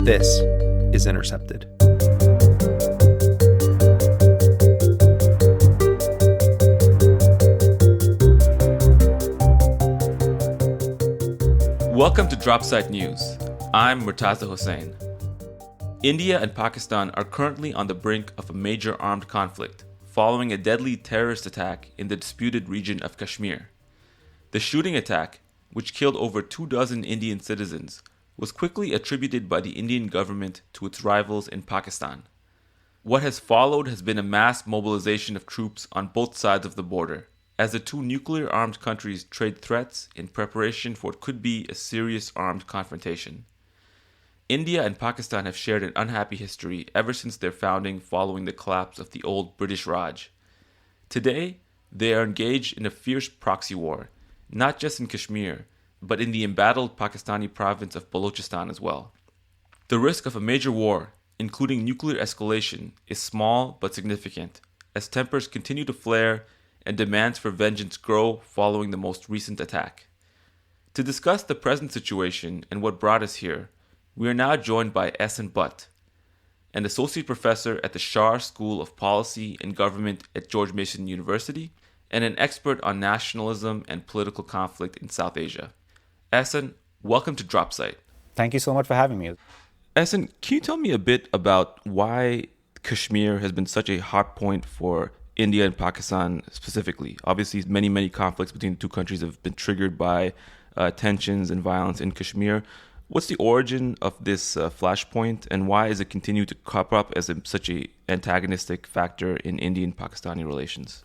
This is Intercepted. Welcome to Dropsite News. I'm Murtaza Hussain. India and Pakistan are currently on the brink of a major armed conflict following a deadly terrorist attack in the disputed region of Kashmir. The shooting attack, which killed over 24 Indian citizens, was quickly attributed by the Indian government to its rivals in Pakistan. What has followed has been a mass mobilization of troops on both sides of the border, as the two nuclear-armed countries trade threats in preparation for what could be a serious armed confrontation. India and Pakistan have shared an unhappy history ever since their founding following the collapse of the old British Raj. Today, they are engaged in a fierce proxy war, not just in Kashmir, but in the embattled Pakistani province of Balochistan as well. The risk of a major war, including nuclear escalation, is small but significant, as tempers continue to flare and demands for vengeance grow following the most recent attack. To discuss the present situation and what brought us here, we are now joined by Ehsan Butt, an associate professor at the Shah School of Policy and Government at George Mason University, and an expert on nationalism and political conflict in South Asia. Ehsan, welcome to Dropsite. Thank you so much for having me. Ehsan, can you tell me a bit about why Kashmir has been such a hot point for India and Pakistan specifically? Obviously, many conflicts between the two countries have been triggered by tensions and violence in Kashmir. What's the origin of this flashpoint, and why does it continue to crop up as such an antagonistic factor in Indian-Pakistani relations?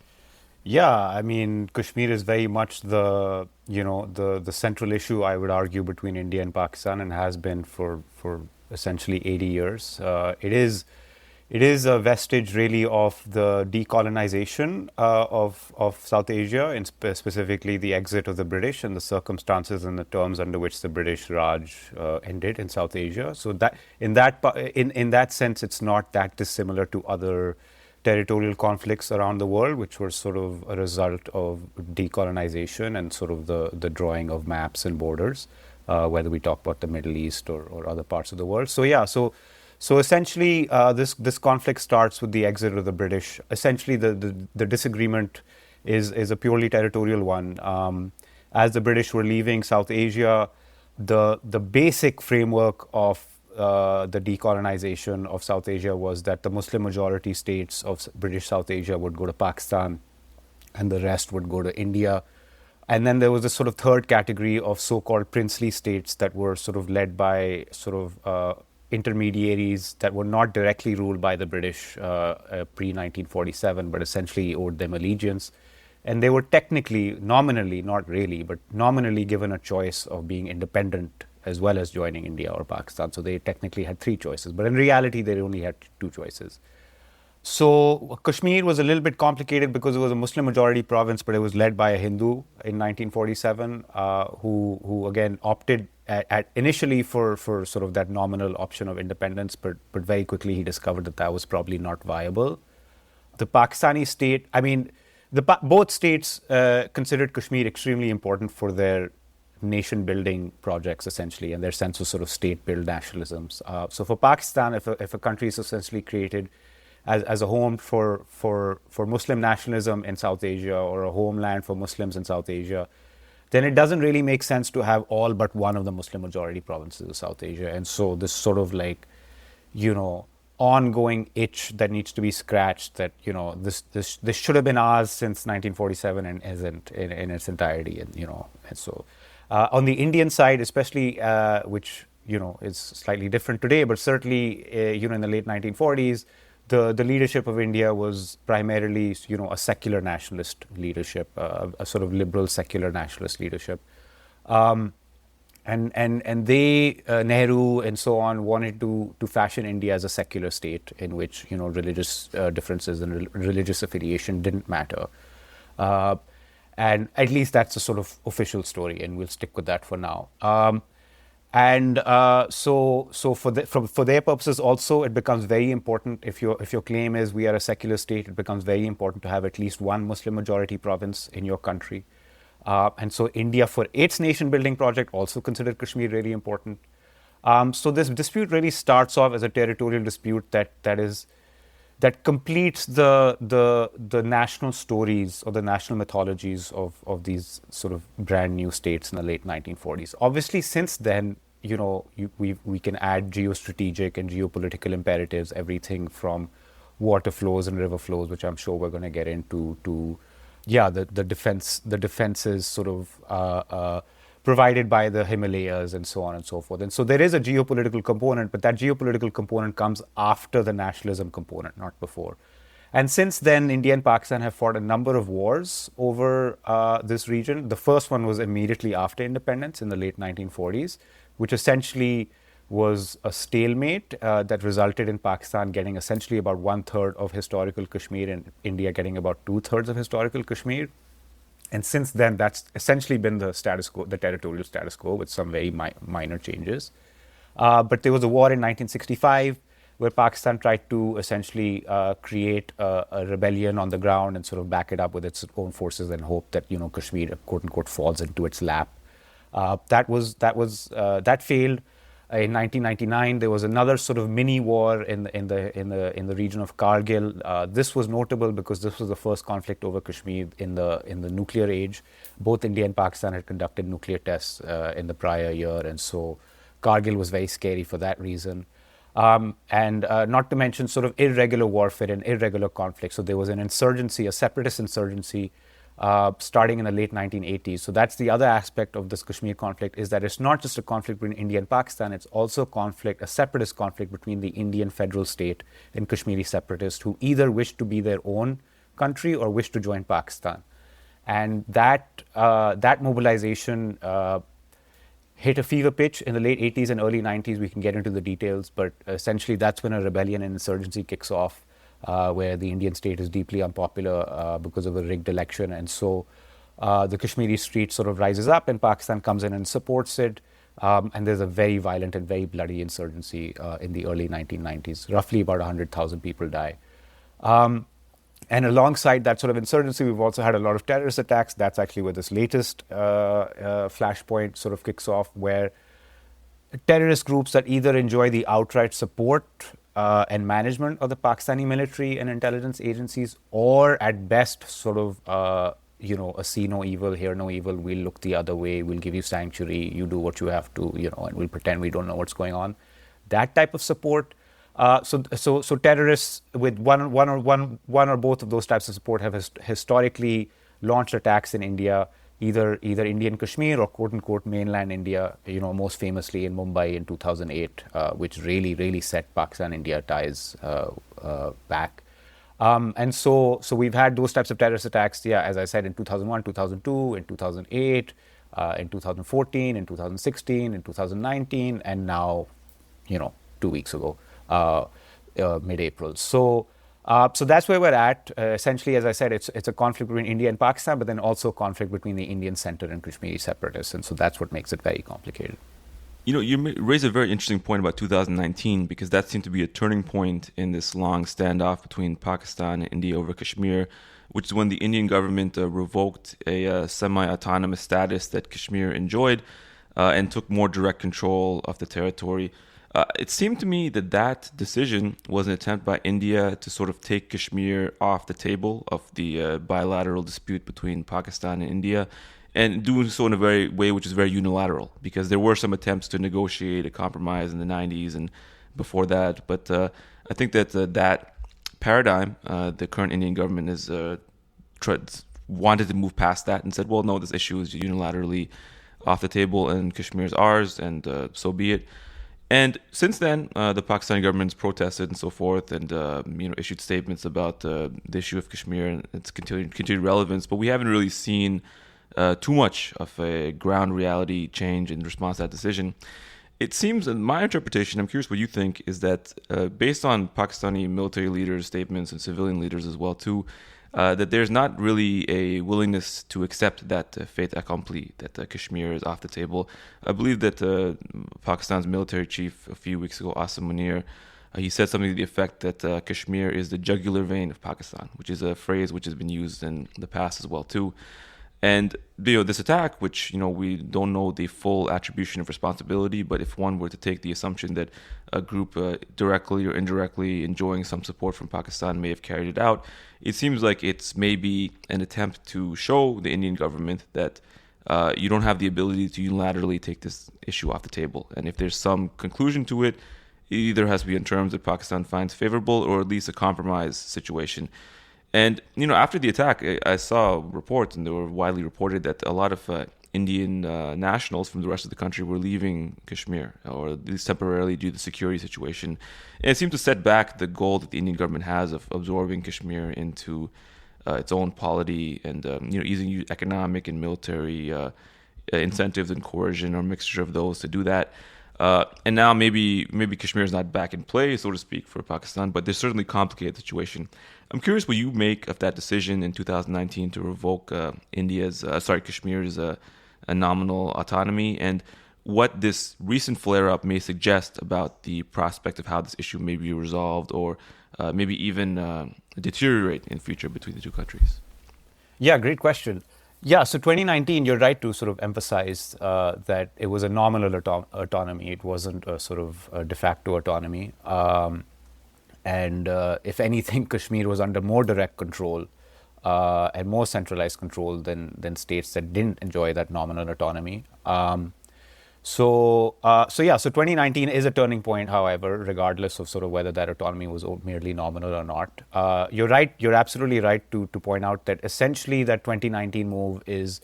Yeah, I mean, Kashmir is very much the central issue, I would argue, between India and Pakistan, and has been for essentially 80 years. It is a vestige, really, of the decolonization of South Asia, and specifically the exit of the British and the circumstances and the terms under which the British Raj ended in South Asia. So that in that sense, it's not that dissimilar to other territorial conflicts around the world, which were sort of a result of decolonization and sort of the drawing of maps and borders, whether we talk about the Middle East or other parts of the world. So essentially, this conflict starts with the exit of the British. Essentially, the disagreement is a purely territorial one. As the British were leaving South Asia, the basic framework of the decolonization of South Asia was that the Muslim majority states of British South Asia would go to Pakistan and the rest would go to India. And then there was a sort of third category of so-called princely states that were sort of led by sort of intermediaries that were not directly ruled by the British pre-1947, but essentially owed them allegiance. And they were technically, nominally, not really, but nominally given a choice of being independent as well as joining India or Pakistan. So they technically had three choices, but in reality, they only had two choices. So Kashmir was a little bit complicated because it was a Muslim majority province, but it was led by a Hindu in 1947, who again opted at initially for sort of that nominal option of independence, but very quickly he discovered that was probably not viable. The Pakistani state, I mean, both states considered Kashmir extremely important for their nation-building projects, essentially, and their sense of sort of state-built nationalisms. So for Pakistan, if a country is essentially created as a home for Muslim nationalism in South Asia, or a homeland for Muslims in South Asia, then it doesn't really make sense to have all but one of the Muslim majority provinces of South Asia. And so this sort of ongoing itch that needs to be scratched, that this should have been ours since 1947 and isn't in its entirety. And so on the Indian side, especially, which is slightly different today, but certainly in the late 1940s, the leadership of India was primarily a secular nationalist leadership, a sort of liberal secular nationalist leadership. And they, Nehru and so on, wanted to fashion India as a secular state in which religious differences and religious affiliation didn't matter. And at least that's a sort of official story, and we'll stick with that for now. So for their purposes also, it becomes very important, if your claim is we are a secular state, it becomes very important to have at least one Muslim majority province in your country. And so India, for its nation building project, also considered Kashmir really important. So this dispute really starts off as a territorial dispute that completes the national stories or the national mythologies of these sort of brand new states in the late 1940s. Obviously, since then, we can add geostrategic and geopolitical imperatives, everything from water flows and river flows, which I'm sure we're going to get into, to the defenses sort of provided by the Himalayas and so on and so forth. And so there is a geopolitical component, but that geopolitical component comes after the nationalism component, not before. And since then, India and Pakistan have fought a number of wars over this region. The first one was immediately after independence in the late 1940s, which essentially was a stalemate that resulted in Pakistan getting essentially about 1/3 of historical Kashmir and India getting about 2/3 of historical Kashmir. And since then, that's essentially been the status quo, the territorial status quo, with some very minor changes. But there was a war in 1965 where Pakistan tried to essentially create a rebellion on the ground and sort of back it up with its own forces and hope that Kashmir, quote unquote, falls into its lap. That failed. In 1999, there was another sort of mini war in the region of Kargil. This was notable because this was the first conflict over Kashmir in the nuclear age. Both India and Pakistan had conducted nuclear tests in the prior year, and so Kargil was very scary for that reason. And not to mention sort of irregular warfare and irregular conflict. So there was an insurgency, a separatist insurgency, starting in the late 1980s. So that's the other aspect of this Kashmir conflict, is that it's not just a conflict between India and Pakistan, it's also a separatist conflict between the Indian federal state and Kashmiri separatists who either wish to be their own country or wish to join Pakistan. And that mobilization hit a fever pitch in the late 80s and early 90s. We can get into the details, but essentially that's when a rebellion and insurgency kicks off. Where the Indian state is deeply unpopular because of a rigged election. And so the Kashmiri street sort of rises up and Pakistan comes in and supports it. And there's a very violent and very bloody insurgency in the early 1990s. Roughly about 100,000 people die. And alongside that sort of insurgency, we've also had a lot of terrorist attacks. That's actually where this latest flashpoint sort of kicks off, where terrorist groups that either enjoy the outright support and management of the Pakistani military and intelligence agencies, or at best sort of, a see no evil, hear no evil, we'll look the other way, we'll give you sanctuary, you do what you have to, and we'll pretend we don't know what's going on. That type of support. So terrorists with one or both of those types of support have historically launched attacks in India, either Indian Kashmir or quote unquote mainland India, most famously in Mumbai in 2008, which really set Pakistan-India ties back. And so we've had those types of terrorist attacks, as I said, in 2001, 2002, in 2008, in 2014, in 2016, in 2019, and now, 2 weeks ago, mid-April. So that's where we're at. Essentially, as I said, it's a conflict between India and Pakistan, but then also a conflict between the Indian center and Kashmiri separatists. And so that's what makes it very complicated. You raise a very interesting point about 2019, because that seemed to be a turning point in this long standoff between Pakistan and India over Kashmir, which is when the Indian government revoked a semi-autonomous status that Kashmir enjoyed and took more direct control of the territory. It seemed to me that decision was an attempt by India to sort of take Kashmir off the table of the bilateral dispute between Pakistan and India, and doing so in a way which is very unilateral, because there were some attempts to negotiate a compromise in the 90s and before that. But I think that that paradigm, the current Indian government has wanted to move past that and said, well, no, this issue is unilaterally off the table and Kashmir is ours, and so be it. And since then, the Pakistani government's protested and so forth, and issued statements about the issue of Kashmir and its continued relevance. But we haven't really seen too much of a ground reality change in response to that decision. It seems, in my interpretation, I'm curious what you think, is that based on Pakistani military leaders' statements and civilian leaders as well too, that there's not really a willingness to accept that fait accompli, that Kashmir is off the table. I believe that Pakistan's military chief a few weeks ago, Asim Munir, he said something to the effect that Kashmir is the jugular vein of Pakistan, which is a phrase which has been used in the past as well too. And this attack, which we don't know the full attribution of responsibility, but if one were to take the assumption that a group directly or indirectly enjoying some support from Pakistan may have carried it out, it seems like it's maybe an attempt to show the Indian government that you don't have the ability to unilaterally take this issue off the table. And if there's some conclusion to it, it either has to be in terms that Pakistan finds favorable or at least a compromise situation. And, after the attack, I saw reports, and they were widely reported, that a lot of Indian nationals from the rest of the country were leaving Kashmir, or at least temporarily due to the security situation. And it seemed to set back the goal that the Indian government has of absorbing Kashmir into its own polity and, using economic and military incentives and coercion or mixture of those to do that. And now maybe Kashmir is not back in play, so to speak, for Pakistan, but there's certainly a complicated situation. I'm curious what you make of that decision in 2019 to revoke Kashmir's a nominal autonomy, and what this recent flare-up may suggest about the prospect of how this issue may be resolved or maybe even deteriorate in future between the two countries. Yeah, great question. Yeah, so 2019, you're right to sort of emphasize that it was a nominal autonomy. It wasn't a sort of a de facto autonomy. And if anything, Kashmir was under more direct control and more centralized control than states that didn't enjoy that nominal autonomy. So 2019 is a turning point, however, regardless of sort of whether that autonomy was merely nominal or not. You're right. You're absolutely right to point out that essentially that 2019 move is,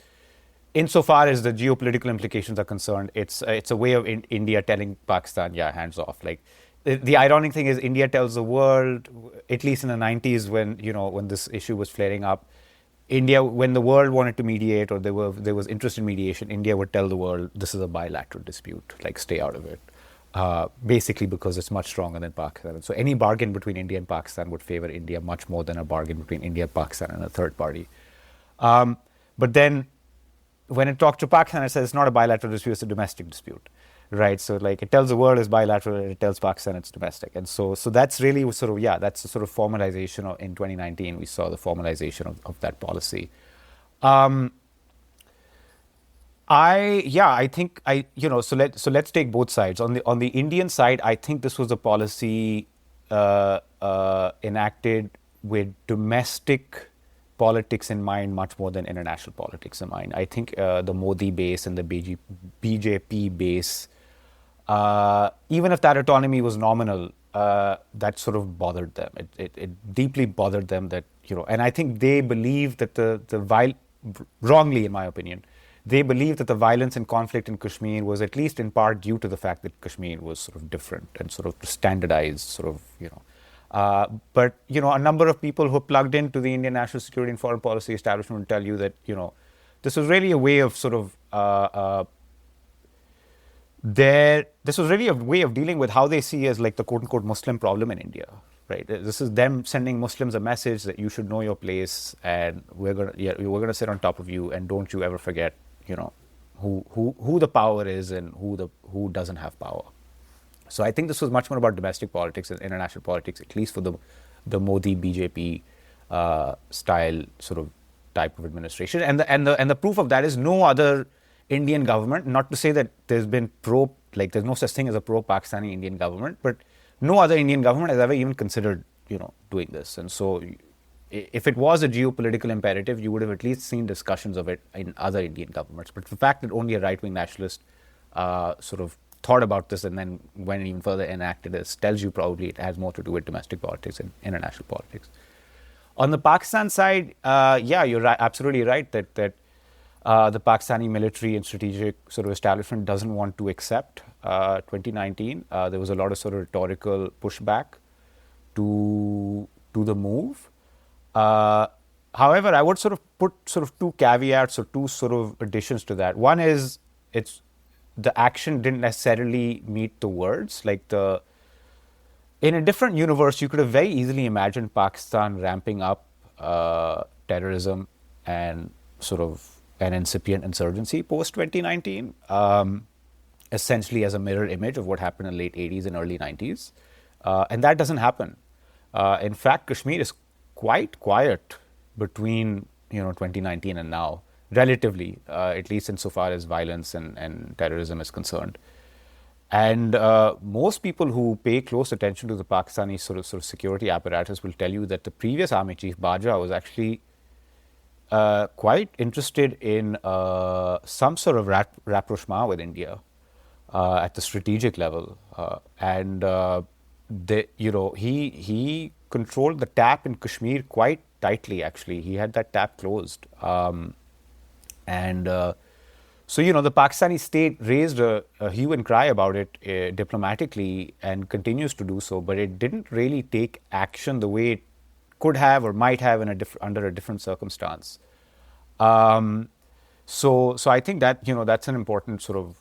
insofar as the geopolitical implications are concerned, it's a way of India telling Pakistan, yeah, hands off. Like the ironic thing is, India tells the world, at least in the 90s when this issue was flaring up, India, when the world wanted to mediate or there was interest in mediation, India would tell the world, this is a bilateral dispute, like stay out of it. Basically because it's much stronger than Pakistan. So any bargain between India and Pakistan would favor India much more than a bargain between India, Pakistan, and a third party. But then when it talks to Pakistan, it says it's not a bilateral dispute, it's a domestic dispute. Right, so like it tells the world it's bilateral, and it tells Pakistan it's domestic, and so that's really sort of that's the sort of formalization in 2019. We saw the formalization of that policy. I think so let's take both sides. On the Indian side, I think this was a policy enacted with domestic politics in mind much more than international politics in mind. I think the Modi base and the BJP base, even if that autonomy was nominal, that sort of bothered them. It deeply bothered them that, and I think they believe that wrongly in my opinion, they believe that the violence and conflict in Kashmir was at least in part due to the fact that Kashmir was sort of different and sort of standardized, sort of, but, a number of people who are plugged into the Indian national security and foreign policy establishment will tell you that, this was really a way of sort of, this was really a way of dealing with how they see as like the quote-unquote Muslim problem in India, right? This is them sending Muslims a message that you should know your place, and we're gonna sit on top of you, and don't you ever forget, who the power is and who doesn't have power. So I think this was much more about domestic politics and international politics, at least for the Modi BJP style sort of type of administration. And the proof of that is no other Indian government, not to say that there's no such thing as a pro-Pakistani Indian government, but no other Indian government has ever even considered, doing this. And so if it was a geopolitical imperative, you would have at least seen discussions of it in other Indian governments. But the fact that only a right-wing nationalist sort of thought about this and then went even further enacted this tells you probably it has more to do with domestic politics and international politics. On the Pakistan side, you're absolutely right that the Pakistani military and strategic sort of establishment doesn't want to accept 2019. There was a lot of sort of rhetorical pushback to the move. However, I would sort of put sort of two caveats or two sort of additions to that. One is the action didn't necessarily meet the words. In a different universe, you could have very easily imagined Pakistan ramping up terrorism and sort of an incipient insurgency post-2019, essentially as a mirror image of what happened in late 80s and early 90s. And that doesn't happen. In fact, Kashmir is quite quiet between 2019 and now. relatively, at least insofar as violence and terrorism is concerned. And most people who pay close attention to the Pakistani sort of security apparatus will tell you that the previous army chief, Bajwa, was actually quite interested in some sort of rapprochement with India at the strategic level, he controlled the tap in Kashmir quite tightly. Actually, he had that tap closed, so the Pakistani state raised a hue and cry about it diplomatically and continues to do so, but it didn't really take action the way it could have or might have under a different circumstance. So I think that that's an important sort of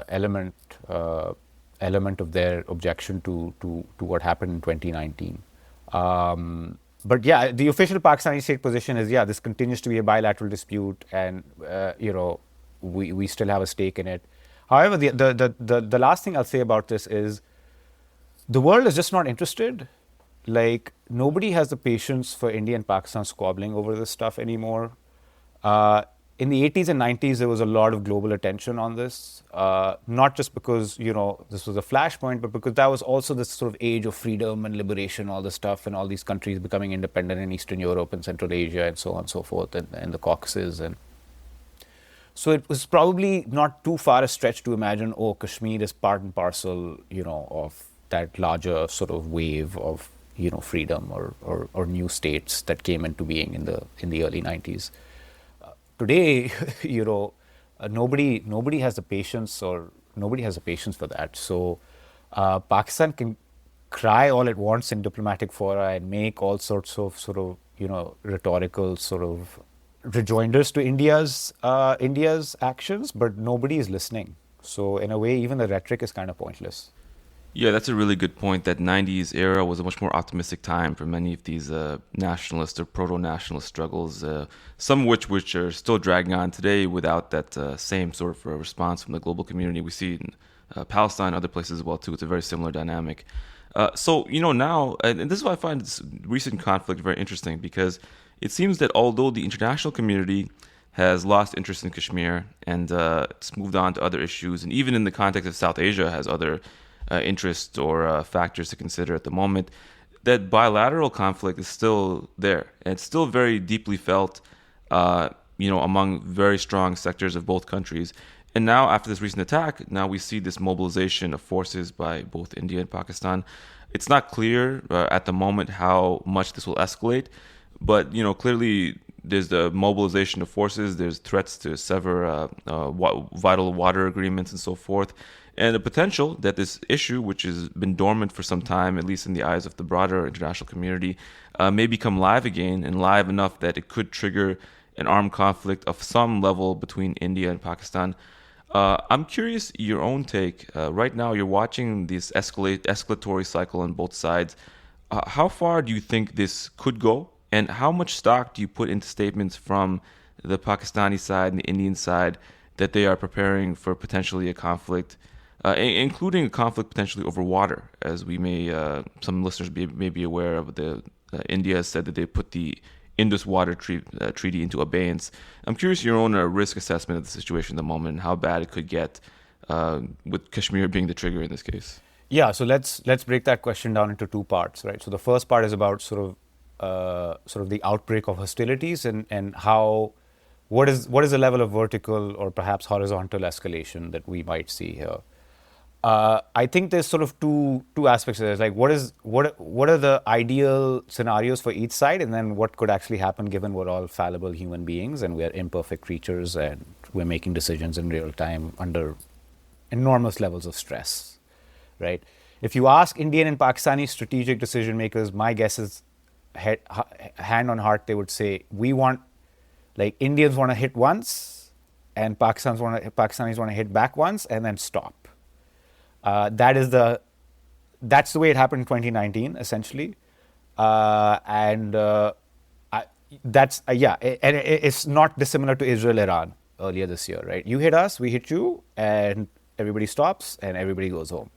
element of their objection to what happened in 2019. But yeah, the official Pakistani state position is this continues to be a bilateral dispute, and we still have a stake in it. However, the last thing I'll say about this is the world is just not interested. Like, nobody has the patience for India and Pakistan squabbling over this stuff anymore. In the 80s and 90s, there was a lot of global attention on this, not just because, this was a flashpoint, but because that was also this sort of age of freedom and liberation, all this stuff, and all these countries becoming independent in Eastern Europe and Central Asia and so on and so forth, and the Caucasus. And so it was probably not too far a stretch to imagine, Kashmir is part and parcel, of that larger sort of wave of, freedom or new states that came into being in the early 90s. Today, nobody has the patience for that. So Pakistan can cry all it wants in diplomatic fora and make all sorts of sort of rhetorical sort of rejoinders to India's actions, but nobody is listening. So in a way, even the rhetoric is kind of pointless. Yeah, that's a really good point. That 90s era was a much more optimistic time for many of these nationalist or proto-nationalist struggles, some which are still dragging on today without that same sort of response from the global community. We see it in Palestine, other places as well too. It's a very similar dynamic. So now, and this is why I find this recent conflict very interesting, because it seems that although the international community has lost interest in Kashmir and it's moved on to other issues, and even in the context of South Asia has other interests or factors to consider at the moment, that bilateral conflict is still there, and it's still very deeply felt, among very strong sectors of both countries. And now, after this recent attack, now we see this mobilization of forces by both India and Pakistan. It's not clear at the moment how much this will escalate, but clearly there's the mobilization of forces. There's threats to sever vital water agreements and so forth. And the potential that this issue, which has been dormant for some time, at least in the eyes of the broader international community, may become live again, and live enough that it could trigger an armed conflict of some level between India and Pakistan. I'm curious your own take. Right now, you're watching this escalatory cycle on both sides. How far do you think this could go? And how much stock do you put into statements from the Pakistani side and the Indian side that they are preparing for potentially a conflict, including a conflict potentially over water, as we may, some listeners may be aware of? India has said that they put the Indus Water Treaty into abeyance. I'm curious your own risk assessment of the situation at the moment and how bad it could get, with Kashmir being the trigger in this case. Yeah, so let's break that question down into two parts, right? So the first part is about sort of the outbreak of hostilities and what is the level of vertical or perhaps horizontal escalation that we might see here. I think there's sort of two aspects of this. Like, what are the ideal scenarios for each side, and then what could actually happen given we're all fallible human beings and we're imperfect creatures and we're making decisions in real time under enormous levels of stress, right? If you ask Indian and Pakistani strategic decision makers, my guess is hand on heart, they would say Indians want to hit once and Pakistanis want to hit back once and then stop. That's the way it happened in 2019, essentially, and it's not dissimilar to Israel-Iran earlier this year, right? You hit us, we hit you, and everybody stops and everybody goes home,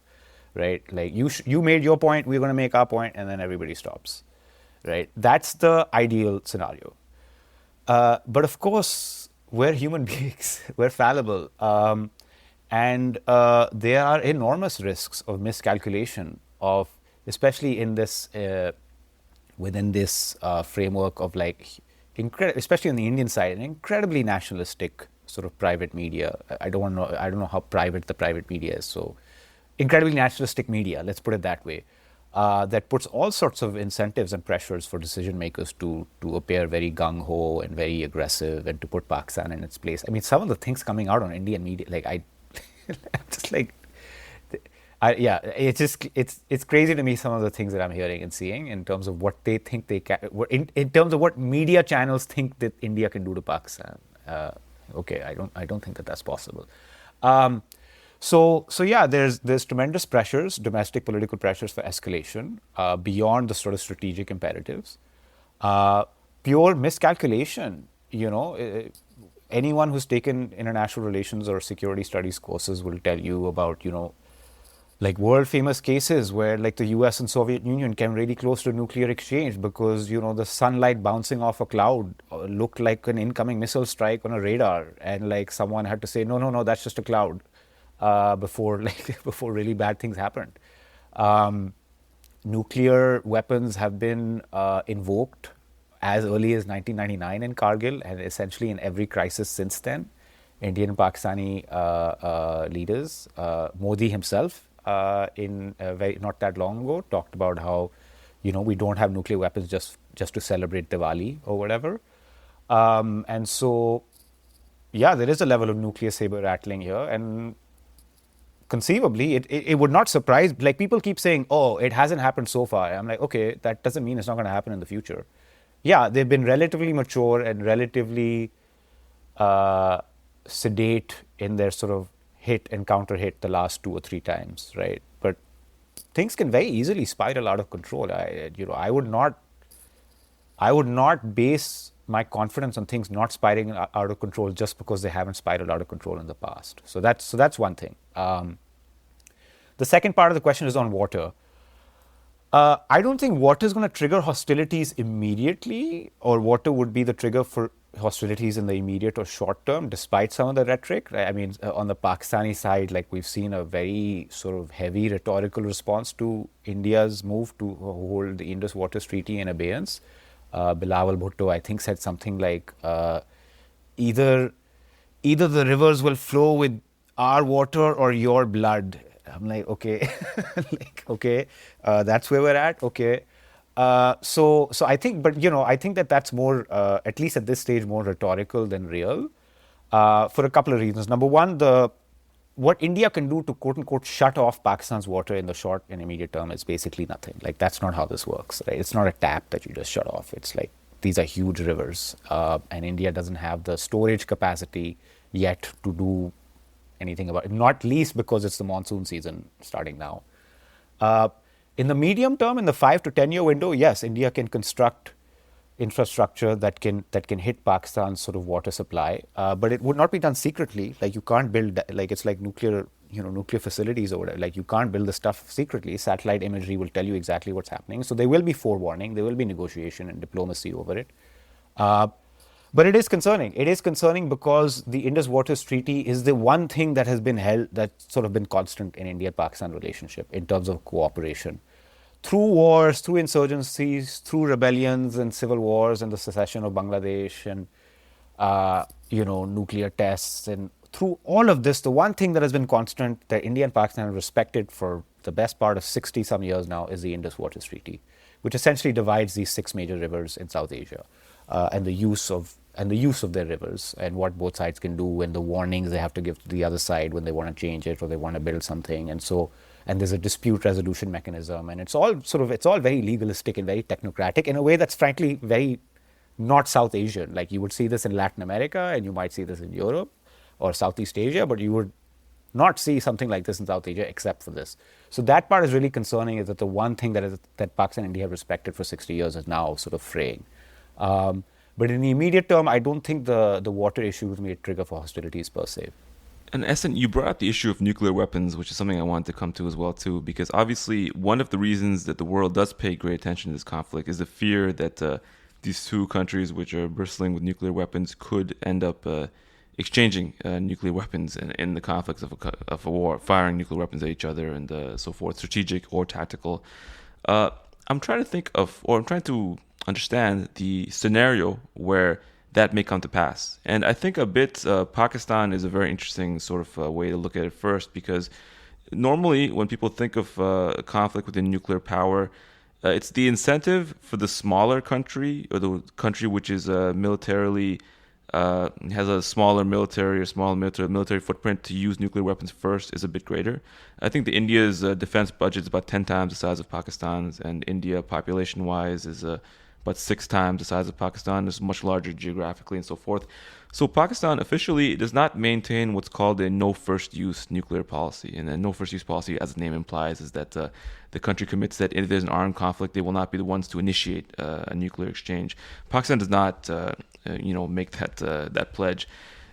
right? Like you made your point, we're going to make our point, and then everybody stops, right? That's the ideal scenario. But of course, we're human beings. We're fallible. And there are enormous risks of miscalculation, of especially in this within this framework of like, especially on the Indian side, an incredibly nationalistic sort of private media. I don't know. I don't know how private the private media is. So, incredibly nationalistic media. Let's put it that way. That puts all sorts of incentives and pressures for decision makers to appear very gung ho and very aggressive and to put Pakistan in its place. I mean, some of the things coming out on Indian media, like I'm just like, yeah, it's crazy to me, some of the things that I'm hearing and seeing in terms of what they think they can, in terms of what media channels think that India can do to Pakistan. Okay, I don't think that that's possible. So yeah, there's tremendous pressures, domestic political pressures for escalation beyond the sort of strategic imperatives. Pure miscalculation, anyone who's taken international relations or security studies courses will tell you about, like world famous cases where like the US and Soviet Union came really close to nuclear exchange because, the sunlight bouncing off a cloud looked like an incoming missile strike on a radar. And like someone had to say, no, that's just a cloud. Before really bad things happened. Nuclear weapons have been invoked as early as 1999 in Kargil and essentially in every crisis since then. Indian and Pakistani leaders, Modi himself, not that long ago, talked about how, we don't have nuclear weapons just to celebrate Diwali or whatever. And so, yeah, there is a level of nuclear saber rattling here, and conceivably, it would not surprise, like people keep saying, oh, it hasn't happened so far. I'm like, okay, that doesn't mean it's not going to happen in the future. Yeah, they've been relatively mature and relatively sedate in their sort of hit and counter hit the last 2 or 3 times, right? But things can very easily spiral out of control. I would not base my confidence on things not spiraling out of control just because they haven't spiraled out of control in the past. So that's one thing. The second part of the question is on water. I don't think water is going to trigger hostilities immediately, or water would be the trigger for hostilities in the immediate or short term, despite some of the rhetoric. Right? I mean, on the Pakistani side, like we've seen a very sort of heavy rhetorical response to India's move to hold the Indus Waters Treaty in abeyance. Bilawal Bhutto, I think, said something like, either the rivers will flow with our water or your blood. I'm like, okay, that's where we're at. Okay. So I think, but I think that's more, at least at this stage, more rhetorical than real, for a couple of reasons. Number one, what India can do to quote unquote shut off Pakistan's water in the short and immediate term is basically nothing. Like that's not how this works, right? It's not a tap that you just shut off. It's like these are huge rivers, and India doesn't have the storage capacity yet to do anything about it, not least because it's the monsoon season starting now. In the medium term, in the 5 to 10 year window, yes, India can construct infrastructure that can hit Pakistan's sort of water supply, but it would not be done secretly. Like you can't build, like it's like nuclear facilities or whatever. Like you can't build the stuff secretly. Satellite imagery will tell you exactly what's happening. So there will be forewarning, there will be negotiation and diplomacy over it. But it is concerning. It is concerning because the Indus Waters Treaty is the one thing that has been held, that's sort of been constant in India-Pakistan relationship in terms of cooperation. Through wars, through insurgencies, through rebellions and civil wars and the secession of Bangladesh and, nuclear tests, and through all of this, the one thing that has been constant that India and Pakistan have respected for the best part of 60 some years now is the Indus Waters Treaty, which essentially divides these 6 major rivers in South Asia, and the use of their rivers and what both sides can do and the warnings they have to give to the other side when they want to change it or they want to build something. And there's a dispute resolution mechanism, and it's all very legalistic and very technocratic in a way that's frankly very not South Asian. Like you would see this in Latin America and you might see this in Europe or Southeast Asia, but you would not see something like this in South Asia except for this. So that part is really concerning, is that the one thing that Pakistan and India have respected for 60 years is now sort of fraying. But in the immediate term, I don't think the water issue would be a trigger for hostilities per se. And Essen, you brought up the issue of nuclear weapons, which is something I wanted to come to as well, too, because obviously one of the reasons that the world does pay great attention to this conflict is the fear that these two countries, which are bristling with nuclear weapons, could end up exchanging nuclear weapons in the conflicts of a war, firing nuclear weapons at each other and so forth, strategic or tactical. I'm trying to understand the scenario where that may come to pass. And I think a bit Pakistan is a very interesting sort of way to look at it first, because normally when people think of a conflict within nuclear power, it's the incentive for the smaller country, or the country which is militarily has a smaller military or smaller military footprint, to use nuclear weapons first is a bit greater. I think India's defense budget is about 10 times the size of Pakistan's, and India, population-wise, is about 6 times the size of Pakistan. It's much larger geographically and so forth. So Pakistan officially does not maintain what's called a no first use nuclear policy. And a no first use policy, as the name implies, is that the country commits that if there's an armed conflict, they will not be the ones to initiate a nuclear exchange. Pakistan does not make that pledge.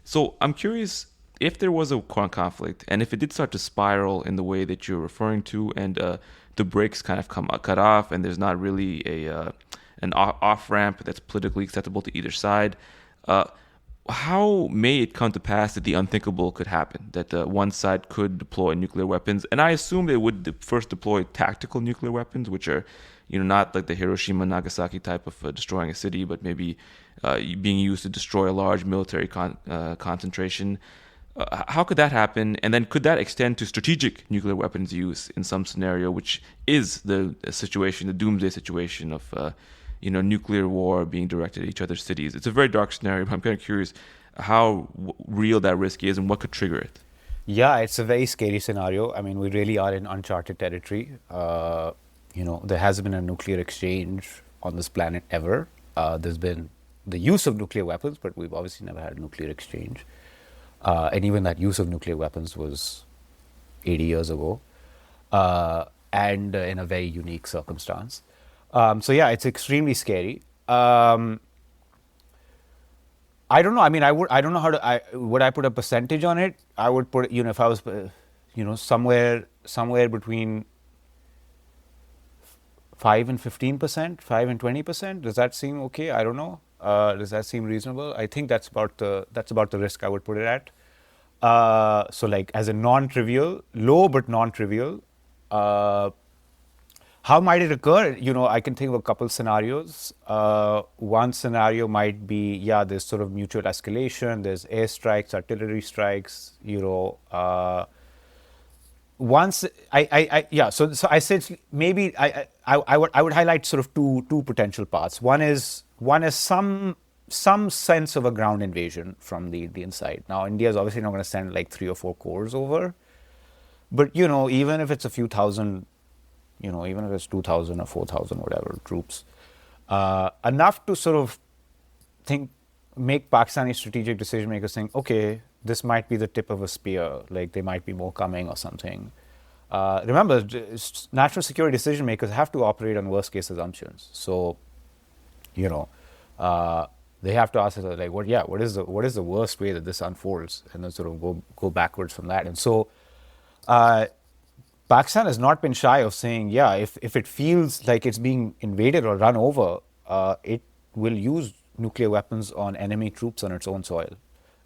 So I'm curious, if there was a conflict, and if it did start to spiral in the way that you're referring to, and the brakes kind of cut off, and there's not really an off ramp that's politically acceptable to either side, how may it come to pass that the unthinkable could happen, that one side could deploy nuclear weapons? And I assume they would first deploy tactical nuclear weapons, which are, not like the Hiroshima Nagasaki type of destroying a city, but maybe being used to destroy a large military concentration. How could that happen? And then could that extend to strategic nuclear weapons use in some scenario, which is the situation, the doomsday situation of nuclear war being directed at each other's cities? It's a very dark scenario, but I'm kind of curious how real that risk is and what could trigger it. Yeah, it's a very scary scenario. I mean, we really are in uncharted territory. There hasn't been a nuclear exchange on this planet ever. There's been the use of nuclear weapons, but we've obviously never had a nuclear exchange. And even that use of nuclear weapons was 80 years ago, and in a very unique circumstance. So yeah, it's extremely scary. I don't know. I mean, I don't know how to. Would I put a percentage on it? I would put, if I was, somewhere between 5 and 15%, 5 and 20%. Does that seem okay? I don't know. Does that seem reasonable? I think that's about the risk I would put it at. So like as a non-trivial, low but non-trivial. How might it occur? I can think of a couple scenarios. One scenario might be, there's sort of mutual escalation. There's airstrikes, artillery strikes. So I said maybe I would highlight sort of two potential paths. One is some sense of a ground invasion from the Indian side. Now, India is obviously not going to send like 3 or 4 corps over, but even if it's a few thousand, even if it's 2,000 or 4,000, whatever troops, enough to sort of make Pakistani strategic decision makers think, okay, this might be the tip of a spear, like there might be more coming or something. Remember, national security decision makers have to operate on worst case assumptions. So, they have to ask like, what is the worst way that this unfolds, and then sort of go backwards from that. And so, Pakistan has not been shy of saying, if it feels like it's being invaded or run over, it will use nuclear weapons on enemy troops on its own soil.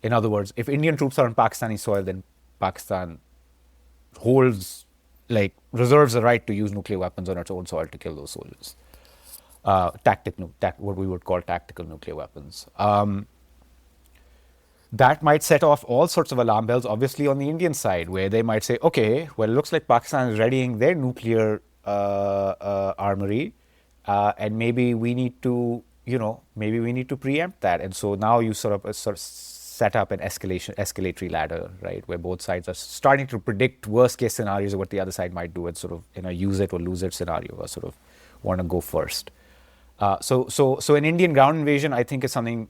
In other words, if Indian troops are on Pakistani soil, then Pakistan reserves the right to use nuclear weapons on its own soil to kill those soldiers. What we would call tactical nuclear weapons. That might set off all sorts of alarm bells, obviously, on the Indian side, where they might say, okay, well, it looks like Pakistan is readying their nuclear armory, and maybe we need to preempt that. And so now you sort of set up an escalatory ladder, right, where both sides are starting to predict worst case scenarios of what the other side might do, and sort of use it or lose it scenario, or sort of want to go first. So an Indian ground invasion, I think, is something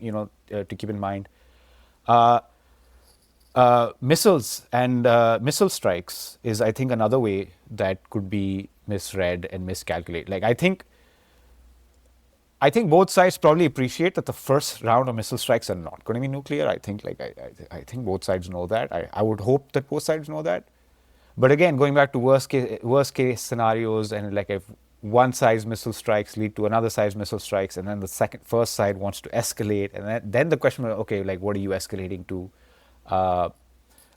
to keep in mind. Missiles and missile strikes is, I think, another way that could be misread and miscalculated. Like I think both sides probably appreciate that the first round of missile strikes are not going to be nuclear. I think both sides know that. I would hope that both sides know that. But again, going back to worst case scenarios, and like one side's missile strikes lead to another side's missile strikes, and then the first side wants to escalate, and then the question is, okay, like what are you escalating to?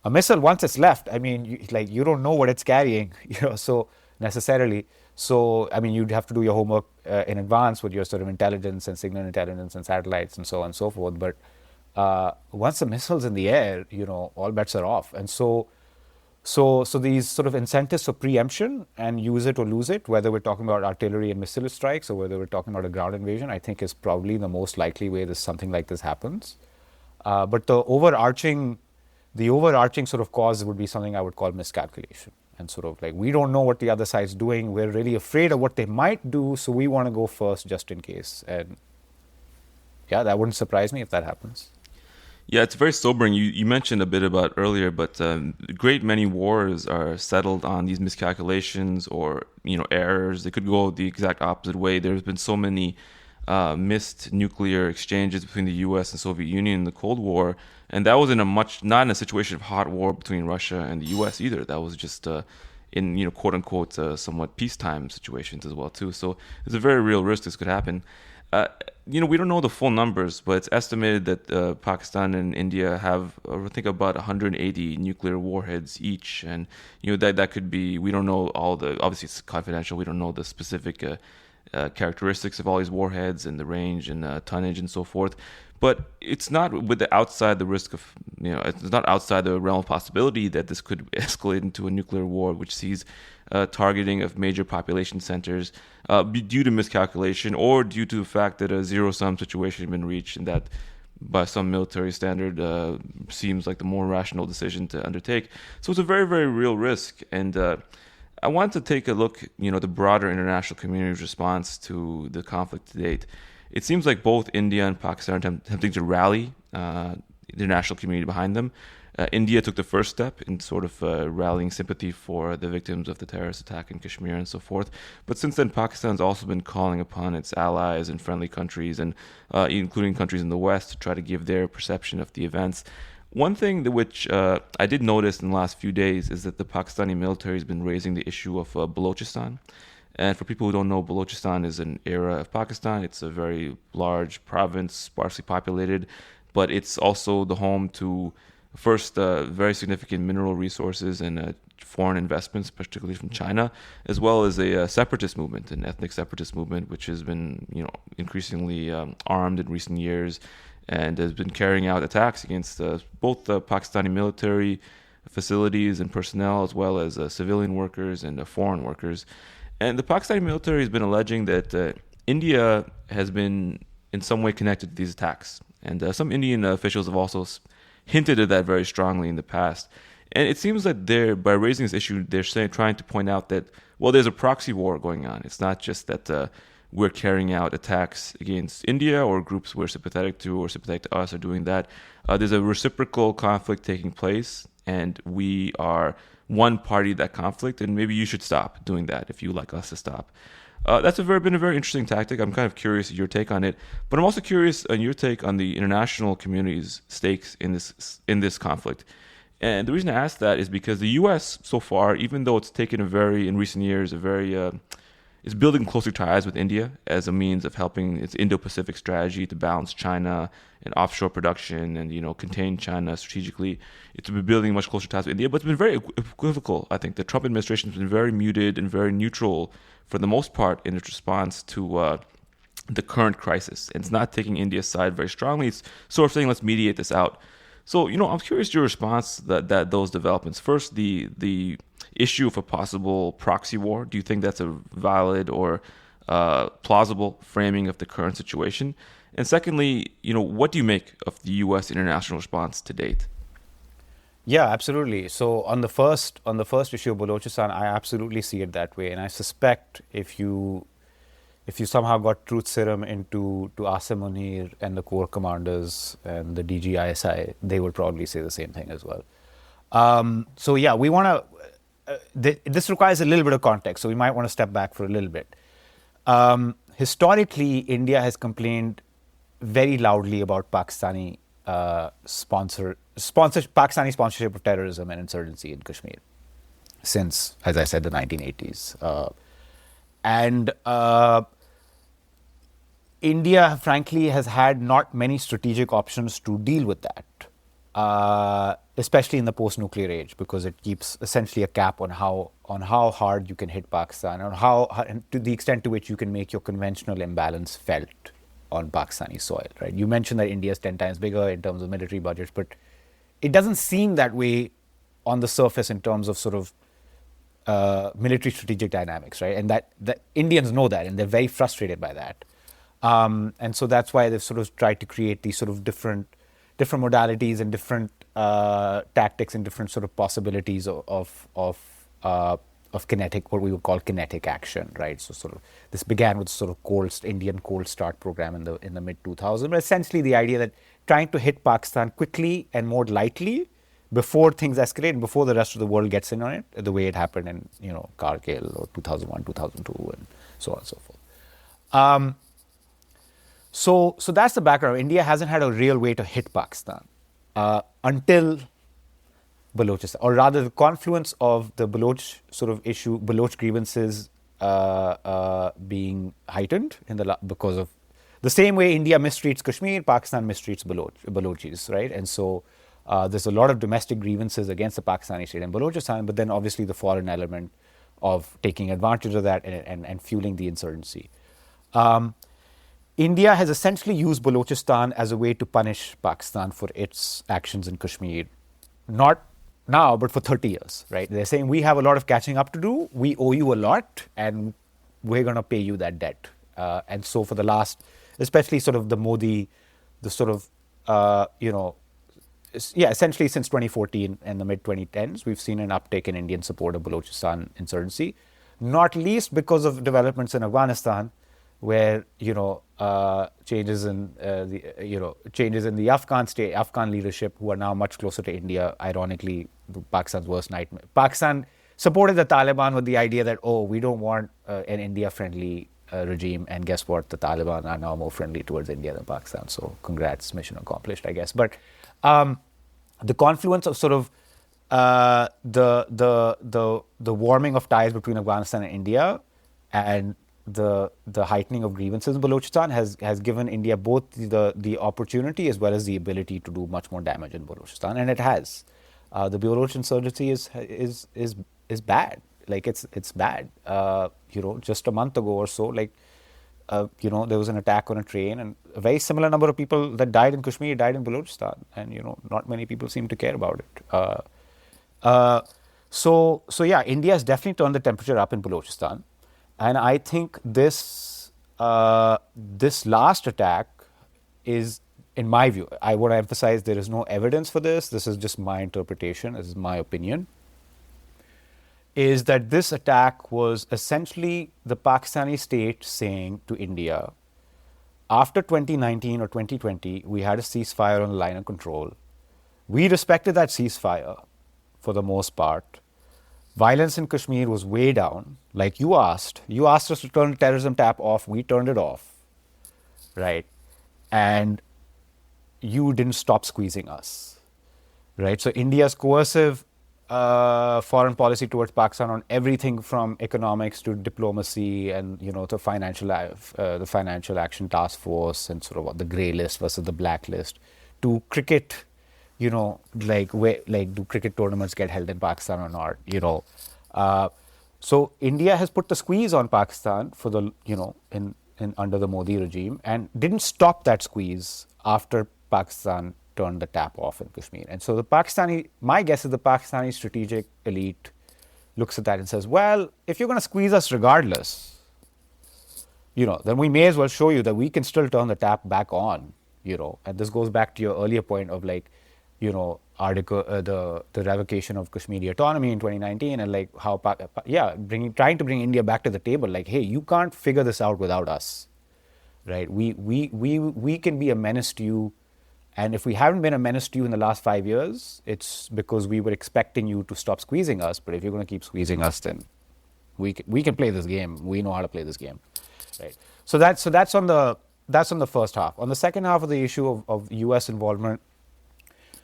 A missile, once it's left, I mean, you don't know what it's carrying, so necessarily. So I mean, you'd have to do your homework in advance with your sort of intelligence and signal intelligence and satellites and so on and so forth. But once the missile's in the air, all bets are off, and so these sort of incentives for preemption and use it or lose it, whether we're talking about artillery and missile strikes or whether we're talking about a ground invasion, I think is probably the most likely way something like this happens. But the overarching sort of cause would be something I would call miscalculation. And sort of like, we don't know what the other side's doing. We're really afraid of what they might do, so we want to go first just in case. And yeah, that wouldn't surprise me if that happens. Yeah, it's very sobering. You mentioned a bit about earlier, but a great many wars are settled on these miscalculations or errors. They could go the exact opposite way. There's been so many missed nuclear exchanges between the U.S. and Soviet Union in the Cold War, and that was not in a situation of hot war between Russia and the U.S. either. That was just in quote unquote somewhat peacetime situations as well too. So there's a very real risk this could happen. We don't know the full numbers, but it's estimated that Pakistan and India have, I think, about 180 nuclear warheads each, and that could be. We don't know obviously it's confidential. We don't know the specific characteristics of all these warheads and the range and tonnage and so forth. But it's not outside the risk of, it's not outside the realm of possibility that this could escalate into a nuclear war, which sees targeting of major population centers due to miscalculation or due to the fact that a zero-sum situation has been reached, and that by some military standard seems like the more rational decision to undertake. So it's a very, very real risk. And I want to take a look, the broader international community's response to the conflict to date. It seems like both India and Pakistan are attempting to rally the international community behind them. India took the first step in sort of rallying sympathy for the victims of the terrorist attack in Kashmir and so forth. But since then, Pakistan's also been calling upon its allies and friendly countries, and including countries in the West, to try to give their perception of the events. One thing which I did notice in the last few days is that the Pakistani military has been raising the issue of Balochistan. And for people who don't know, Balochistan is an area of Pakistan. It's a very large province, sparsely populated, but it's also the home to, first, very significant mineral resources and foreign investments, particularly from China, as well as a separatist movement, an ethnic separatist movement, which has been, increasingly armed in recent years and has been carrying out attacks against both the Pakistani military facilities and personnel, as well as civilian workers and foreign workers. And the Pakistani military has been alleging that India has been in some way connected to these attacks. And some Indian officials have also hinted at that very strongly in the past. And it seems that by raising this issue, they're trying to point out that, well, there's a proxy war going on. It's not just that we're carrying out attacks against India or groups we're sympathetic to or sympathetic to us are doing that. There's a reciprocal conflict taking place, and we are one party to that conflict, and maybe you should stop doing that if you like us to stop. That's been a very interesting tactic. I'm kind of curious your take on it, but I'm also curious on your take on the international community's stakes in this conflict. And the reason I ask that is because the U.S. so far, even though it's taken in recent years, is building closer ties with India as a means of helping its Indo-Pacific strategy to balance China and offshore production and, contain China strategically. It's been building much closer ties with India, but it's been very equivocal. I think the Trump administration has been very muted and very neutral for the most part in its response to the current crisis. And it's not taking India's side very strongly. It's sort of saying, let's mediate this out. So, I'm curious your response that those developments. First, the issue of a possible proxy war. Do you think that's a valid or plausible framing of the current situation? And secondly, what do you make of the U.S. international response to date? Yeah, absolutely. So on the first issue of Balochistan, I absolutely see it that way, and I suspect if you somehow got truth serum into Asim Munir and the Corps commanders and the DGISI, they would probably say the same thing as well. So yeah, we want to. This requires a little bit of context, so we might want to step back for a little bit. Historically, India has complained very loudly about Pakistani sponsorship of terrorism and insurgency in Kashmir since, as I said, the 1980s. And India, frankly, has had not many strategic options to deal with that, especially in the post-nuclear age, because it keeps essentially a cap on how hard you can hit Pakistan, on and to the extent to which you can make your conventional imbalance felt on Pakistani soil. Right? You mentioned that India is 10 times bigger in terms of military budgets, but it doesn't seem that way on the surface in terms of sort of military strategic dynamics, right? And that Indians know that, and they're very frustrated by that. And so that's why they've sort of tried to create these sort of different modalities and different tactics and different sort of possibilities of kinetic, what we would call kinetic action, right? So sort of this began with sort of Indian cold start program in the mid 2000s, but essentially the idea that trying to hit Pakistan quickly and more lightly before things escalate and before the rest of the world gets in on it, the way it happened in Kargil or 2001, 2002, and so on and so forth. So that's the background. India hasn't had a real way to hit Pakistan until Balochistan, or rather the confluence of the Baloch sort of issue, Baloch grievances being heightened because of the same way India mistreats Kashmir, Pakistan mistreats Balochis, right? And so there's a lot of domestic grievances against the Pakistani state and Balochistan, but then obviously the foreign element of taking advantage of that and fueling the insurgency. India has essentially used Balochistan as a way to punish Pakistan for its actions in Kashmir. Not now, but for 30 years, right? They're saying we have a lot of catching up to do, we owe you a lot, and we're going to pay you that debt. And so for the last, especially sort of the Modi, the sort of, essentially since 2014 and the mid-2010s, we've seen an uptick in Indian support of Balochistan insurgency, not least because of developments in Afghanistan, where changes in the Afghan leadership, who are now much closer to India. Ironically, Pakistan's worst nightmare. Pakistan supported the Taliban with the idea that we don't want an India-friendly regime, and guess what? The Taliban are now more friendly towards India than Pakistan. So, congrats, mission accomplished, I guess. But the confluence of sort of the warming of ties between Afghanistan and India, and the heightening of grievances in Balochistan has given India both the opportunity as well as the ability to do much more damage in Balochistan, and it has. The Baloch insurgency is bad. Like it's bad. Just a month ago or so, there was an attack on a train, and a very similar number of people that died in Kashmir died in Balochistan, and not many people seem to care about it. So yeah, India has definitely turned the temperature up in Balochistan. And I think this last attack is, in my view, I want to emphasize there is no evidence for this. This is just my interpretation. This is my opinion. Is that this attack was essentially the Pakistani state saying to India, after 2019 or 2020, we had a ceasefire on the line of control. We respected that ceasefire for the most part. Violence in Kashmir was way down, like you asked. You asked us to turn the terrorism tap off. We turned it off, right? And you didn't stop squeezing us, right? So India's coercive foreign policy towards Pakistan on everything from economics to diplomacy and the financial action task force and sort of the grey list versus the black list, to cricket. Do cricket tournaments get held in Pakistan or not? So India has put the squeeze on Pakistan for the under the Modi regime, and didn't stop that squeeze after Pakistan turned the tap off in Kashmir. And so my guess is the Pakistani strategic elite looks at that and says, well, if you're going to squeeze us regardless, then we may as well show you that we can still turn the tap back on. And this goes back to your earlier point of article the revocation of Kashmiri autonomy in 2019, and how trying to bring India back to the table. Hey, you can't figure this out without us, right? We can be a menace to you, and if we haven't been a menace to you in the last 5 years, it's because we were expecting you to stop squeezing us. But if you're going to keep squeezing us, then we can play this game. We know how to play this game, right? So that's on the first half. On the second half of the issue of U.S. involvement,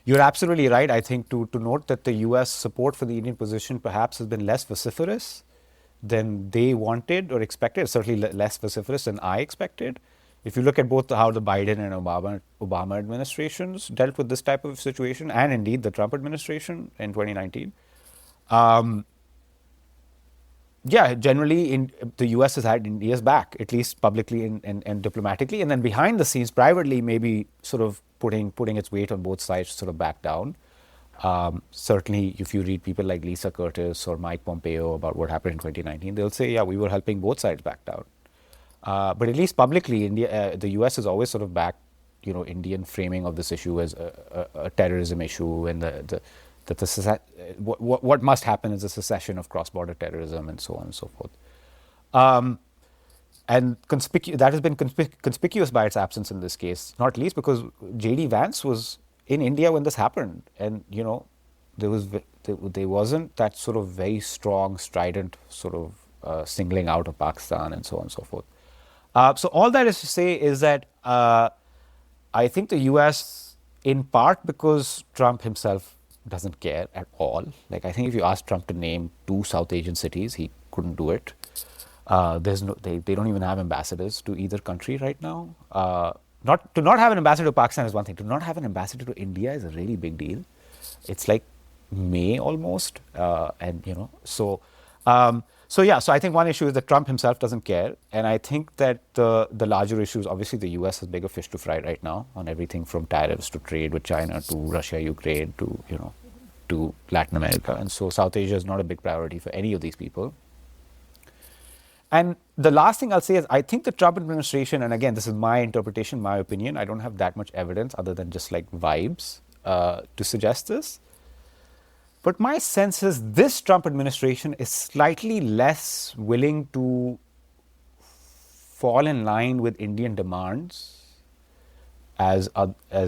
you're absolutely right, I think, to note that the U.S. support for the Indian position perhaps has been less vociferous than they wanted or expected, certainly less vociferous than I expected. If you look at both how the Biden and Obama administrations dealt with this type of situation, and indeed the Trump administration in 2019, yeah, generally the US has had India's back, at least publicly and diplomatically, and then behind the scenes, privately, maybe sort of putting its weight on both sides to sort of back down. Certainly, if you read people like Lisa Curtis or Mike Pompeo about what happened in 2019, they'll say, yeah, we were helping both sides back down. But at least publicly, the US has always sort of backed, Indian framing of this issue as a terrorism issue, and what must happen is a cessation of cross-border terrorism and so on and so forth. And that has been conspicuous by its absence in this case, not least because J.D. Vance was in India when this happened, and there wasn't that sort of very strong, strident sort of singling out of Pakistan and so on and so forth. So all that is to say is that I think the U.S., in part because Trump himself doesn't care at all. Like, I think if you ask Trump to name 2 South Asian cities, he couldn't do it. They don't even have ambassadors to either country right now. To not have an ambassador to Pakistan is one thing. To not have an ambassador to India is a really big deal. It's like May almost, So I think one issue is that Trump himself doesn't care, and I think that the larger issue is obviously the U.S. has bigger fish to fry right now on everything from tariffs to trade with China to Russia, Ukraine to Latin America, and so South Asia is not a big priority for any of these people. And the last thing I'll say is I think the Trump administration, and again, this is my interpretation, my opinion, I don't have that much evidence other than just like vibes to suggest this. But my sense is this Trump administration is slightly less willing to fall in line with Indian demands as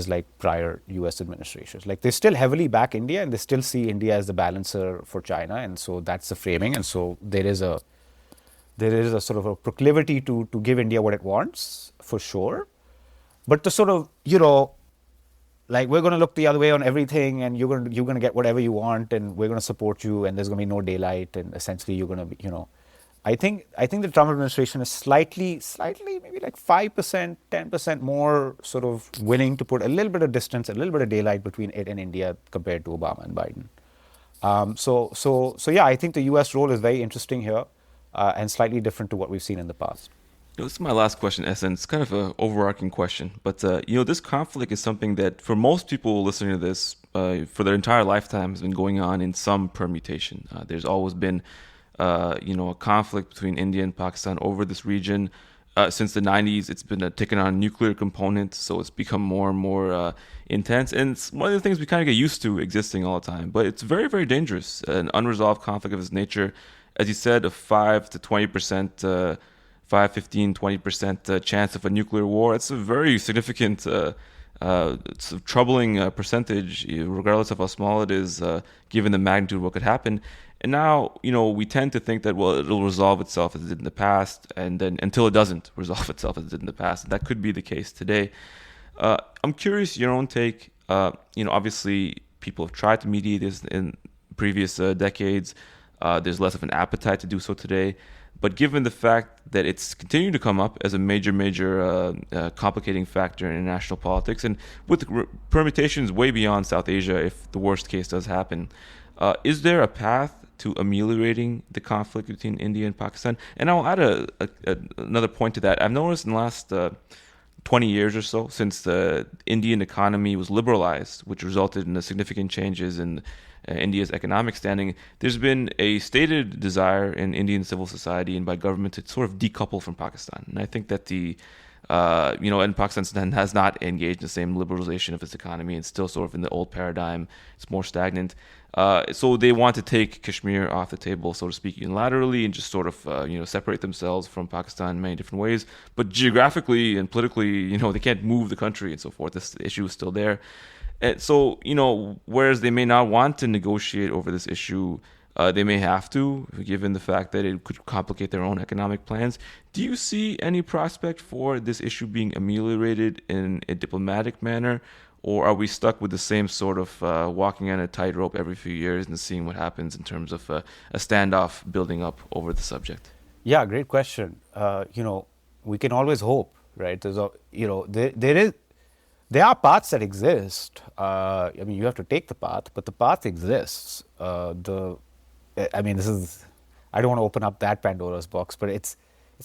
like prior U.S. administrations. Like, they still heavily back India, and they still see India as the balancer for China, and so that's the framing. And so there is a sort of a proclivity to give India what it wants, for sure. But to sort of, like, we're going to look the other way on everything, and you're going to get whatever you want, and we're going to support you, and there's going to be no daylight, and essentially you're going to be, I think the Trump administration is slightly, maybe like 5%, 10% more sort of willing to put a little bit of distance, a little bit of daylight between it and India compared to Obama and Biden. So yeah, I think the U.S. role is very interesting here, and slightly different to what we've seen in the past. This is my last question, Esen. It's kind of an overarching question, but this conflict is something that for most people listening to this, for their entire lifetime, has been going on in some permutation. There's always been, a conflict between India and Pakistan over this region. Since the 90s, it's been taken on a nuclear component, so it's become more and more intense. And it's one of the things we kind of get used to existing all the time, but it's very, very dangerous. An unresolved conflict of this nature, as you said, a 5 to 20%. 5, 15, 20% chance of a nuclear war. It's a very significant, it's a troubling percentage, regardless of how small it is, given the magnitude of what could happen. And now, we tend to think that, well, it'll resolve itself as it did in the past, and then until it doesn't resolve itself as it did in the past. And that could be the case today. I'm curious your own take. Obviously, people have tried to mediate this in previous decades. There's less of an appetite to do so today. But given the fact that it's continuing to come up as a major complicating factor in international politics, and with permutations way beyond South Asia if the worst case does happen, is there a path to ameliorating the conflict between India and Pakistan? And I'll add another point to that. I've noticed in the last 20 years or so, since the Indian economy was liberalized, which resulted in significant changes in India's economic standing, there's been a stated desire in Indian civil society and by government to sort of decouple from Pakistan. And I think that and Pakistan has not engaged in the same liberalization of its economy and still sort of in the old paradigm. It's more stagnant. So they want to take Kashmir off the table, so to speak, unilaterally, and just sort of, separate themselves from Pakistan in many different ways. But geographically and politically, they can't move the country and so forth. This issue is still there. And so, whereas they may not want to negotiate over this issue, they may have to, given the fact that it could complicate their own economic plans. Do you see any prospect for this issue being ameliorated in a diplomatic manner? Or are we stuck with the same sort of walking on a tightrope every few years and seeing what happens in terms of a standoff building up over the subject? Yeah, great question. We can always hope, right? There are paths that exist. You have to take the path, but the path exists. I don't want to open up that Pandora's box, but it's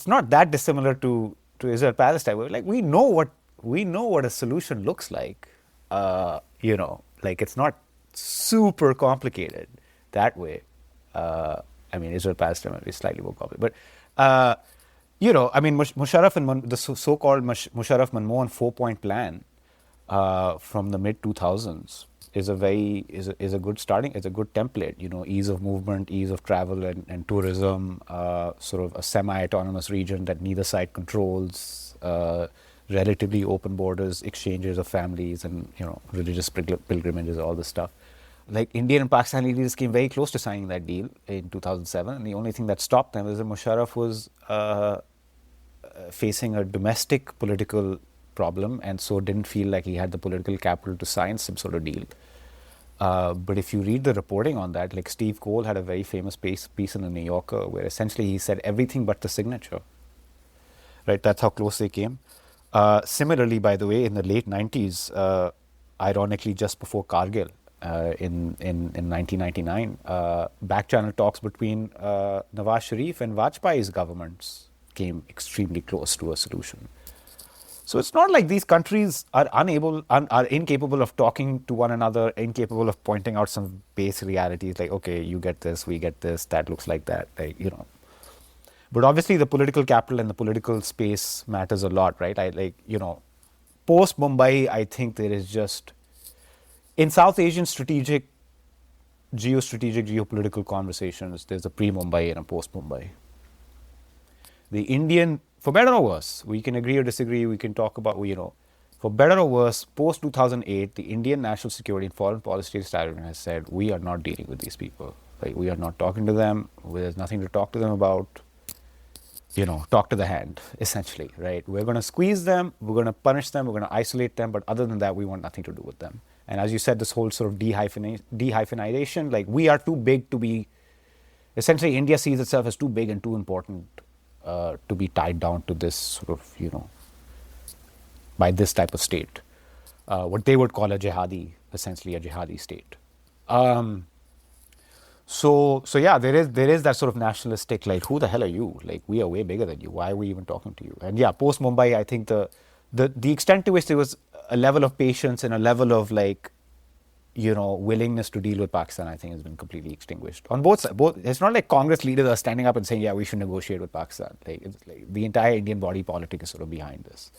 not that dissimilar to Israel Palestine. We know what a solution looks like. It's not super complicated that way. Israel Palestine might be slightly more complicated, but Musharraf and the so-called Musharraf-Manmohan 4-point plan from the mid 2000s is a good starting. It's a good template. Ease of movement, ease of travel, and tourism. Sort of a semi-autonomous region that neither side controls. Relatively open borders, exchanges of families, and religious pilgrimages, all this stuff. Like Indian and Pakistani leaders came very close to signing that deal in 2007, and the only thing that stopped them is that Musharraf was facing a domestic political problem, and so didn't feel like he had the political capital to sign some sort of deal. But if you read the reporting on that, like Steve Cole had a very famous piece in the New Yorker where essentially he said everything but the signature. Right, that's how close they came. Similarly, by the way, in the late 90s, ironically just before Kargil, in 1999, back-channel talks between Nawaz Sharif and Vajpayee's governments came extremely close to a solution. So it's not like these countries are incapable of talking to one another, incapable of pointing out some base realities like, okay, you get this, we get this, that looks like that, But obviously the political capital and the political space matters a lot, right? Post Mumbai, I think there is just, in South Asian geopolitical conversations, there's a pre-Mumbai and a post-Mumbai. The Indian, for better or worse, we can agree or disagree, we can talk about, for better or worse, post-2008, the Indian national security and foreign policy establishment has said, we are not dealing with these people. We are not talking to them, there's nothing to talk to them about. Talk to the hand, essentially, right? We're going to squeeze them, we're going to punish them, we're going to isolate them, but other than that, we want nothing to do with them. And as you said, this whole sort of dehyphenization, we are too big to be, essentially India sees itself as too big and too important to be tied down to this sort of, by this type of state. What they would call essentially a jihadi state. So yeah, there is that sort of nationalistic, who the hell are you? We are way bigger than you. Why are we even talking to you? And yeah, post Mumbai, I think the extent to which there was a level of patience and a level of willingness to deal with Pakistan, I think has been completely extinguished on both sides. It's not like Congress leaders are standing up and saying, yeah, we should negotiate with Pakistan. The entire Indian body politic is sort of behind this.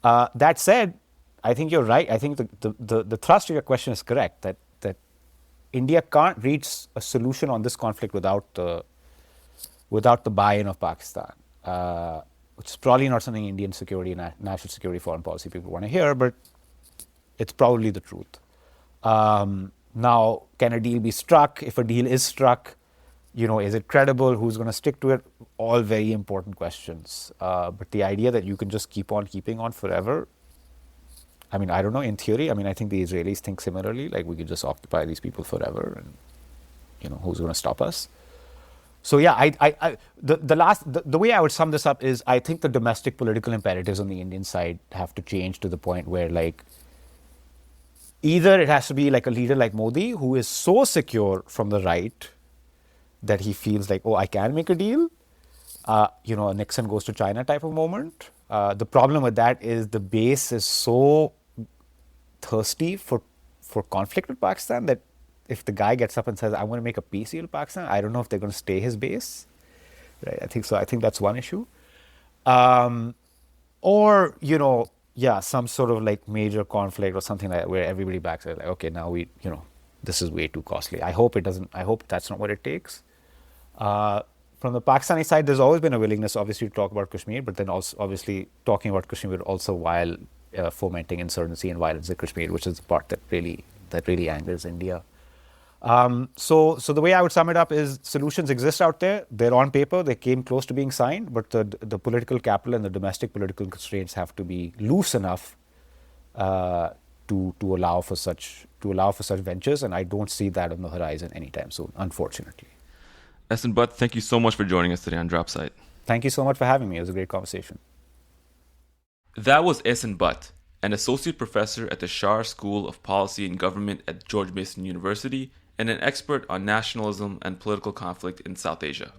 That said, I think you're right. I think the thrust of your question is correct, that India can't reach a solution on this conflict without the buy-in of Pakistan, which is probably not something Indian security and national security foreign policy people want to hear, but it's probably the truth. Now, can a deal be struck? If a deal is struck, is it credible? Who's going to stick to it? All very important questions. But the idea that you can just keep on keeping on forever, I don't know, in theory, I think the Israelis think similarly, we could just occupy these people forever and, who's going to stop us? So yeah, the way I would sum this up is I think the domestic political imperatives on the Indian side have to change to the point where either it has to be a leader like Modi who is so secure from the right that he feels I can make a deal, a Nixon goes to China type of moment. The problem with that is the base is so thirsty for conflict with Pakistan that if the guy gets up and says, I want to make a peace deal with Pakistan, I don't know if they're going to stay his base. Right? I think so. I think that's one issue. Or, some sort of major conflict or something like that where everybody backs it. Okay, now this is way too costly. I hope that's not what it takes. From the Pakistani side, there's always been a willingness, obviously, to talk about Kashmir, but then also, obviously, talking about Kashmir also while fomenting insurgency and violence in Kashmir, which is the part that really angers India. So the way I would sum it up is solutions exist out there. They're on paper. They came close to being signed, but the political capital and the domestic political constraints have to be loose enough to to allow for such ventures, and I don't see that on the horizon anytime soon, unfortunately. Ehsan Butt, thank you so much for joining us today on Dropsite. Thank you so much for having me. It was a great conversation. That was Ehsan Butt, an associate professor at the Shar School of Policy and Government at George Mason University and an expert on nationalism and political conflict in South Asia.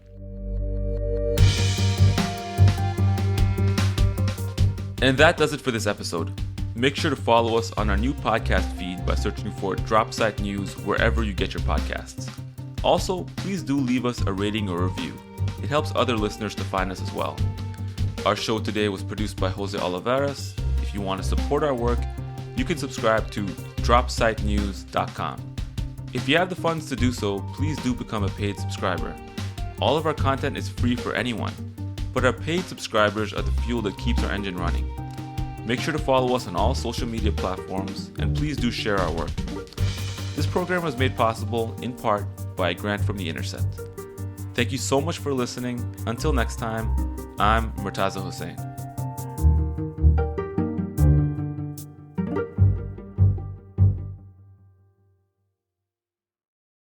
And that does it for this episode. Make sure to follow us on our new podcast feed by searching for Dropsite News wherever you get your podcasts. Also, please do leave us a rating or review. It helps other listeners to find us as well. Our show today was produced by Jose Oliveras. If you want to support our work, you can subscribe to dropsitenews.com. If you have the funds to do so, please do become a paid subscriber. All of our content is free for anyone, but our paid subscribers are the fuel that keeps our engine running. Make sure to follow us on all social media platforms, and please do share our work. This program was made possible, in part, by a grant from The Intercept. Thank you so much for listening. Until next time, I'm Murtaza Hussain.